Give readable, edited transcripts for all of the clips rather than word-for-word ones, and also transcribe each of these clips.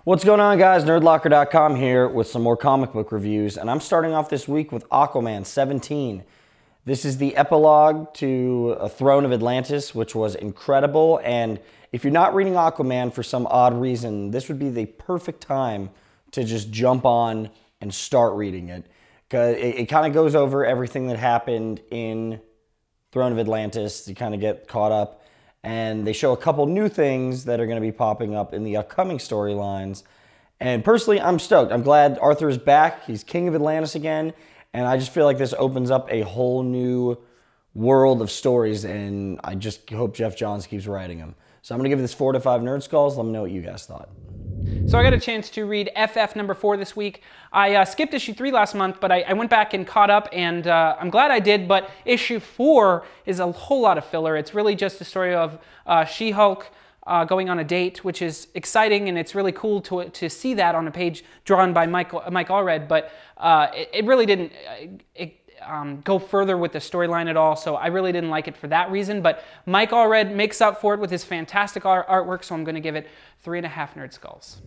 What's going on, guys? Nerdlocker.com here with some more comic book reviews, and I'm starting off this week with Aquaman 17. This is the epilogue to A Throne of Atlantis, which was incredible, and if you're not reading Aquaman for some odd reason, this would be the perfect time to just jump on and start reading it. Because it kind of goes over everything that happened in Throne of Atlantis. You kind of get caught up. And they show a couple new things that are going to be popping up in the upcoming storylines. And personally, I'm stoked. I'm glad Arthur is back. He's king of Atlantis again. And I just feel like this opens up a whole new world of stories. And I just hope Jeff Johns keeps writing them. So I'm going to give this 4 to 5 Nerd Skulls. Let me know what you guys thought. So I got a chance to read FF number 4 this week. I skipped issue 3 last month, but I went back and caught up, and I'm glad I did, but issue 4 is a whole lot of filler. It's really just a story of She-Hulk going on a date, which is exciting, and it's really cool to see that on a page drawn by Mike Allred, but it really didn't go further with the storyline at all, so I really didn't like it for that reason, but Mike Allred makes up for it with his fantastic artwork, so I'm going to give it 3.5 Nerd Skulls.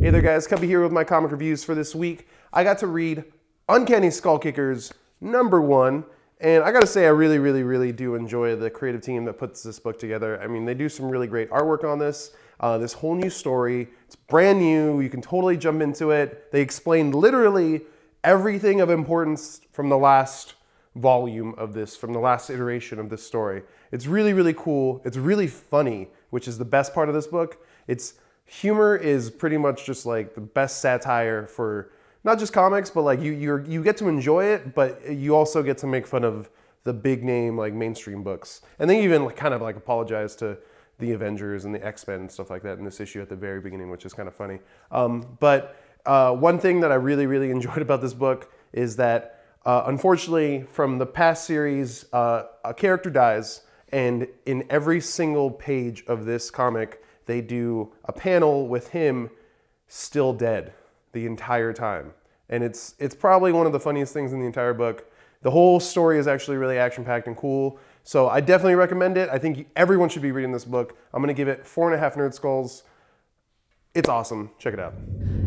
Hey there, guys. Cubby here with my comic reviews for this week. I got to read Uncanny Skullkickers number 1, and I gotta say I really do enjoy the creative team that puts this book together. I mean, they do some really great artwork on this. This whole new story, it's brand new, you can totally jump into it. They explained literally everything of importance from the last volume of this, from the last iteration of this story. It's really cool. It's really funny, which is the best part of this book. Its humor is pretty much just like the best satire for not just comics, but like you get to enjoy it, but you also get to make fun of the big name like mainstream books. And they even kind of like apologize to the Avengers and the X-Men and stuff like that in this issue at the very beginning, which is kind of funny. One thing that I really enjoyed about this book is that unfortunately from the past series, a character dies, and in every single page of this comic, they do a panel with him still dead the entire time. And it's probably one of the funniest things in the entire book. The whole story is actually really action-packed and cool. So I definitely recommend it. I think everyone should be reading this book. I'm gonna give it 4.5 Nerd Skulls. It's awesome. Check it out.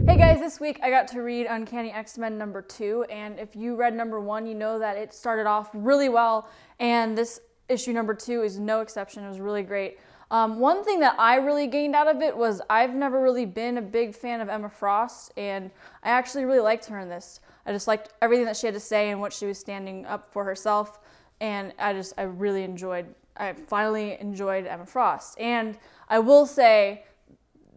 Hey guys, this week I got to read Uncanny X-Men number 2, and if you read number 1, you know that it started off really well, and this issue number 2 is no exception. It was really great. One thing that I really gained out of it was I've never really been a big fan of Emma Frost, and I actually really liked her in this. I just liked everything that she had to say and what she was standing up for herself, and I finally enjoyed Emma Frost. And I will say,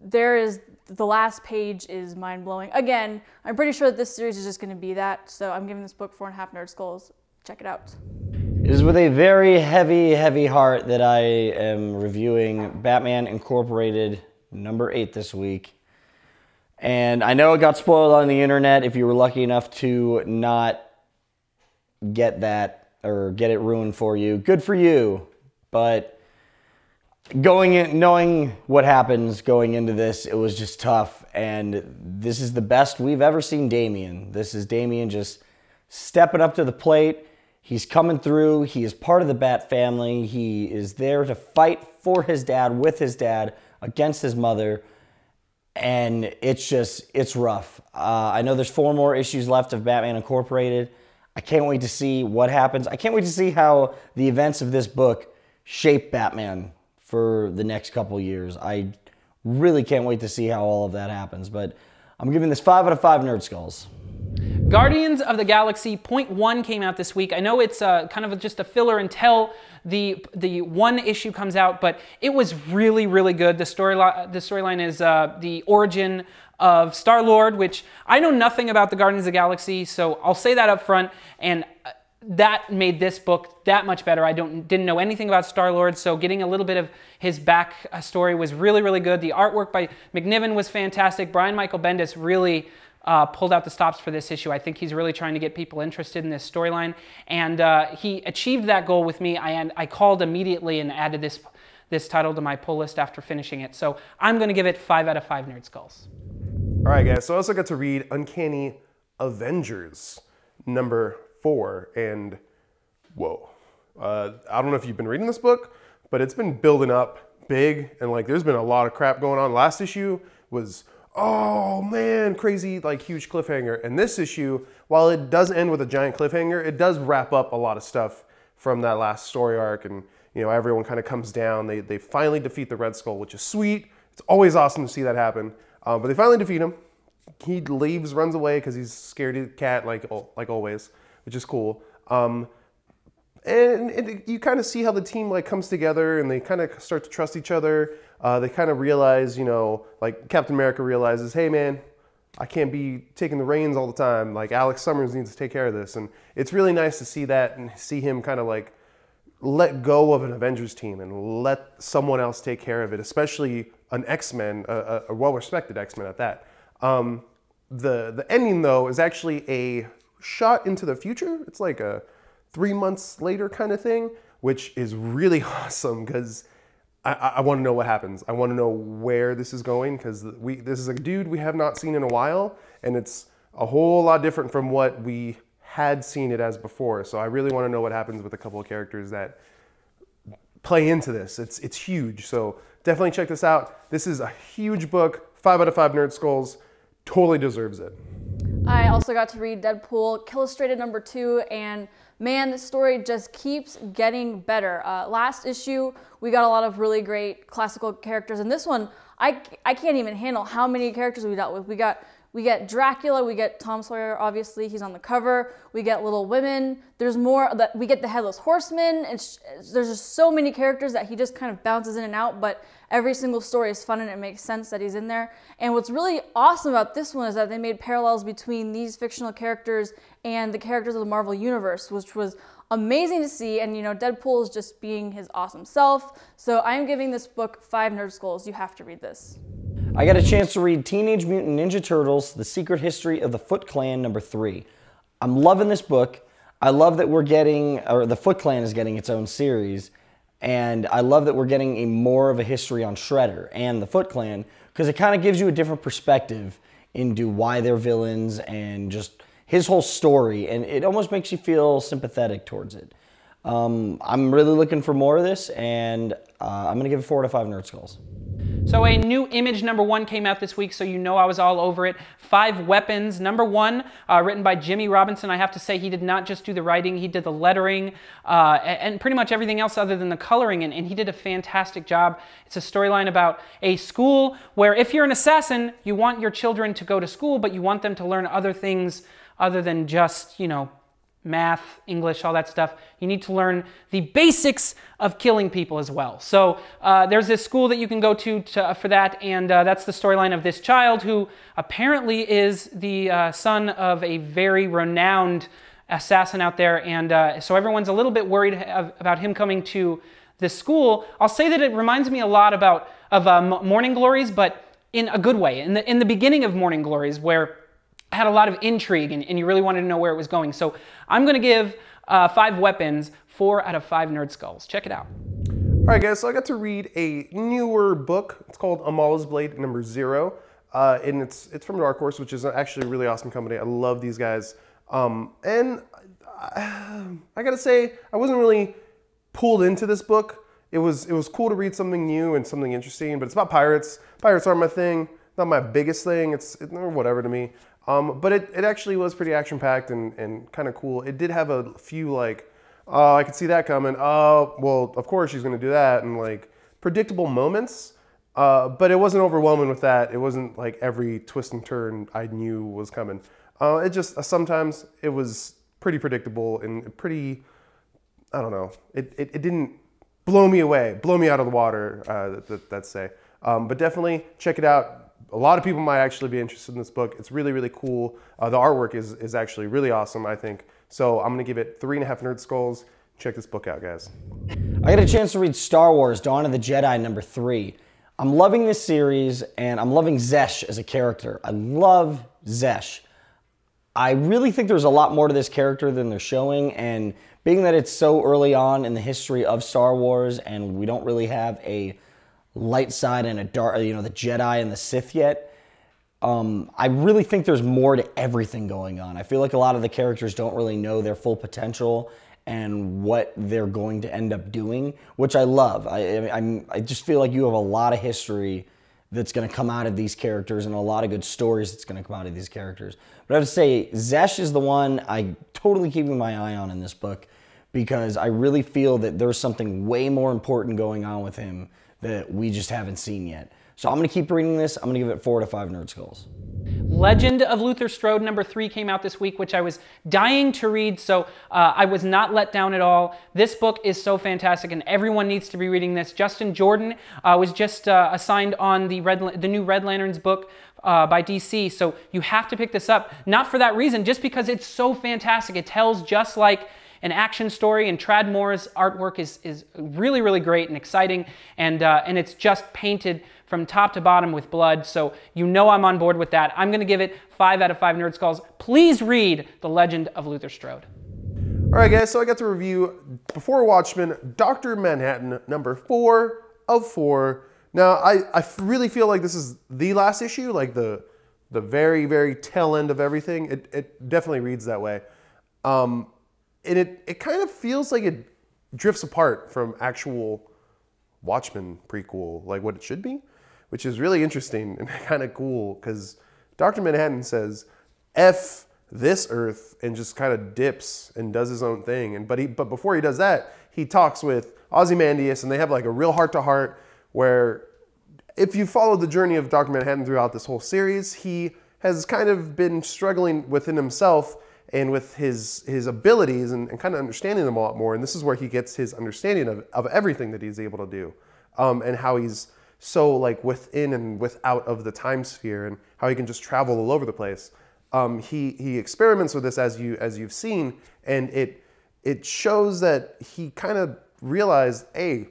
the last page is mind-blowing. Again, I'm pretty sure that this series is just going to be that, so I'm giving this book 4.5 Nerd Skulls. Check it out. It is with a very heavy heart that I am reviewing Batman Incorporated number 8 this week. And I know it got spoiled on the internet if you were lucky enough to not get that or get it ruined for you. Good for you. But knowing what happens going into this, it was just tough. And this is the best we've ever seen Damian. This is Damian just stepping up to the plate. He's coming through. He is part of the Bat family. He is there to fight for his dad, with his dad, against his mother. And it's rough. I know there's 4 more issues left of Batman Incorporated. I can't wait to see what happens. I can't wait to see how the events of this book shape Batman for the next couple years. I really can't wait to see how all of that happens. But I'm giving this 5 out of 5 Nerd Skulls. Guardians of the Galaxy .1 came out this week. I know it's kind of just a filler until the one issue comes out, but it was really good. The storyline is the origin of Star-Lord, which I know nothing about the Guardians of the Galaxy, so I'll say that up front, and that made this book that much better. I didn't know anything about Star-Lord, so getting a little bit of his back story was really good. The artwork by McNiven was fantastic. Brian Michael Bendis really pulled out the stops for this issue. I think he's really trying to get people interested in this storyline, and he achieved that goal with me. I called immediately and added this title to my pull list after finishing it. So I'm going to give it 5 out of 5 Nerd Skulls. All right, guys. So I also got to read Uncanny Avengers number 4, and whoa. I don't know if you've been reading this book, but it's been building up big, and like there's been a lot of crap going on. Last issue was oh man, crazy, like huge cliffhanger. And this issue, while it does end with a giant cliffhanger, it does wrap up a lot of stuff from that last story arc. And, you know, everyone kind of comes down. They finally defeat the Red Skull, which is sweet. It's always awesome to see that happen. But they finally defeat him. He leaves, runs away because he's scared of the cat, like always, which is cool. And you kind of see how the team like comes together, and they kind of start to trust each other. They kind of realize, you know, like Captain America realizes, hey man, I can't be taking the reins all the time. Like Alex Summers needs to take care of this. And it's really nice to see that and see him kind of like let go of an Avengers team and let someone else take care of it, especially an X-Men, a well-respected X-Men at that. The ending though is actually a shot into the future. It's like a 3 months later kind of thing, which is really awesome because I want to know what happens. I want to know where this is going because this is a dude we have not seen in a while, and it's a whole lot different from what we had seen it as before. So I really want to know what happens with a couple of characters that play into this. It's huge. So definitely check this out. This is a huge book. 5 out of 5 Nerd Skulls. Totally deserves it. I also got to read Deadpool Killustrated #2, and man, this story just keeps getting better. Last issue, we got a lot of really great classical characters, and this one, I can't even handle how many characters we dealt with. We get Dracula, we get Tom Sawyer, obviously, he's on the cover. We get Little Women. There's more, we get the Headless Horseman. There's just so many characters that he just kind of bounces in and out, but every single story is fun and it makes sense that he's in there. And what's really awesome about this one is that they made parallels between these fictional characters and the characters of the Marvel Universe, which was amazing to see. And you know, Deadpool is just being his awesome self. So I'm giving this book 5 Nerd Skulls. You have to read this. I got a chance to read Teenage Mutant Ninja Turtles, The Secret History of the Foot Clan #3. I'm loving this book. I love that we're getting, or the Foot Clan is getting its own series, and I love that we're getting more of a history on Shredder and the Foot Clan, because it kind of gives you a different perspective into why they're villains and just his whole story, and it almost makes you feel sympathetic towards it. I'm really looking for more of this, and I'm going to give it 4 out of 5 Nerd Skulls. So a new Image #1 came out this week, so you know I was all over it. 5 Weapons. #1, written by Jimmy Robinson. I have to say he did not just do the writing, he did the lettering, and pretty much everything else other than the coloring, and he did a fantastic job. It's a storyline about a school where if you're an assassin, you want your children to go to school, but you want them to learn other things other than just, you know, math, English, all that stuff. You need to learn the basics of killing people as well. So there's this school that you can go to for that, and that's the storyline of this child who apparently is the son of a very renowned assassin out there, and so everyone's a little bit worried about him coming to this school. I'll say that it reminds me a lot of Morning Glories, but in a good way. In the beginning of Morning Glories, where had a lot of intrigue and you really wanted to know where it was going. So I'm going to give 5 Weapons 4 out of 5 Nerd Skulls. Check it out. All right, guys, so I got to read a newer book. It's called Amalas Blade #0, and it's from Dark Horse, which is actually a really awesome company. I love these guys. And I got to say, I wasn't really pulled into this book. It was cool to read something new and something interesting, but it's about pirates. Pirates aren't my thing, not my biggest thing. It's whatever to me. But it actually was pretty action-packed and kind of cool. It did have a few, like, oh, I could see that coming. Oh, well, of course she's going to do that. And, like, predictable moments. But it wasn't overwhelming with that. It wasn't, like, every twist and turn I knew was coming. It just, sometimes it was pretty predictable and pretty, I don't know. It didn't blow me away, blow me out of the water, let's say. But definitely check it out. A lot of people might actually be interested in this book. It's really, really cool. The artwork is actually really awesome, I think. So I'm going to give it 3.5 Nerd Skulls. Check this book out, guys. I got a chance to read Star Wars Dawn of the Jedi #3. I'm loving this series, and I'm loving Zesh as a character. I love Zesh. I really think there's a lot more to this character than they're showing, and being that it's so early on in the history of Star Wars, and we don't really have a light side and a dark, you know, the Jedi and the Sith yet. I really think there's more to everything going on. I feel like a lot of the characters don't really know their full potential and what they're going to end up doing, which I love. I just feel like you have a lot of history that's going to come out of these characters and a lot of good stories that's going to come out of these characters. But I have to say, Zesh is the one I'm totally keeping my eye on in this book because I really feel that there's something way more important going on with him that we just haven't seen yet. So I'm going to keep reading this. I'm going to give it 4 out of 5 Nerd Skulls. Legend of Luther Strode #3 came out this week, which I was dying to read, so I was not let down at all. This book is so fantastic, and everyone needs to be reading this. Justin Jordan was just assigned on the new Red Lanterns book by DC, so you have to pick this up. Not for that reason, just because it's so fantastic. It tells just like an action story, and Tradd Moore's artwork is really, really great and exciting, and it's just painted from top to bottom with blood, so you know I'm on board with that. I'm going to give it 5 out of 5 Nerd Skulls. Please read The Legend of Luther Strode. All right, guys, so I got to review, before Watchmen, Dr. Manhattan, #4 of 4. Now, I really feel like this is the last issue, like the very, very tail end of everything. It definitely reads that way. And it kind of feels like it drifts apart from actual Watchmen prequel, like what it should be, which is really interesting and kind of cool because Dr. Manhattan says, F this Earth, and just kind of dips and does his own thing. But before he does that, he talks with Ozymandias, and they have like a real heart-to-heart where if you follow the journey of Dr. Manhattan throughout this whole series, he has kind of been struggling within himself and with his abilities and kind of understanding them a lot more. And this is where he gets his understanding of everything that he's able to do, and how he's so like within and without of the time sphere, and how he can just travel all over the place. He experiments with this as you've seen, and it shows that he kind of realized, hey,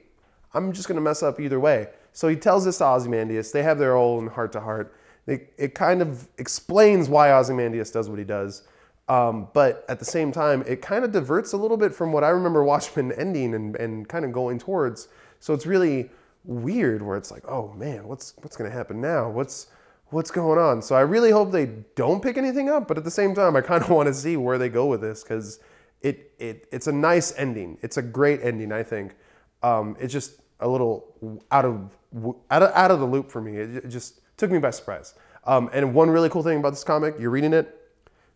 I'm just gonna mess up either way. So he tells this to Ozymandias. They have their own heart-to-heart. It kind of explains why Ozymandias does what he does. But at the same time, it kind of diverts a little bit from what I remember Watchmen ending and kind of going towards. So it's really weird where it's like, oh man, what's going to happen now? What's going on? So I really hope they don't pick anything up, but at the same time, I kind of want to see where they go with this because it's a nice ending. It's a great ending, I think. It's just a little out of the loop for me. It just took me by surprise. And one really cool thing about this comic, you're reading it,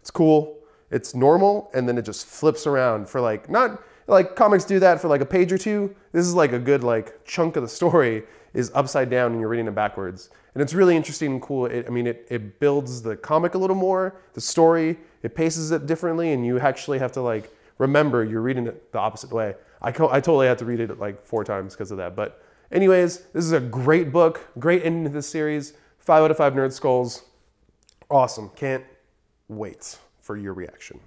it's cool. It's normal, and then it just flips around for like, not like comics do that for like a page or two. This is like a good like chunk of the story is upside down and you're reading it backwards. And it's really interesting and cool. It builds the comic a little more, the story, it paces it differently, and you actually have to like remember you're reading it the opposite way. I totally had to read it like 4 times because of that. But anyways, this is a great book, great ending to this series. 5 out of 5 Nerd Skulls. Awesome. Can't wait for your reaction.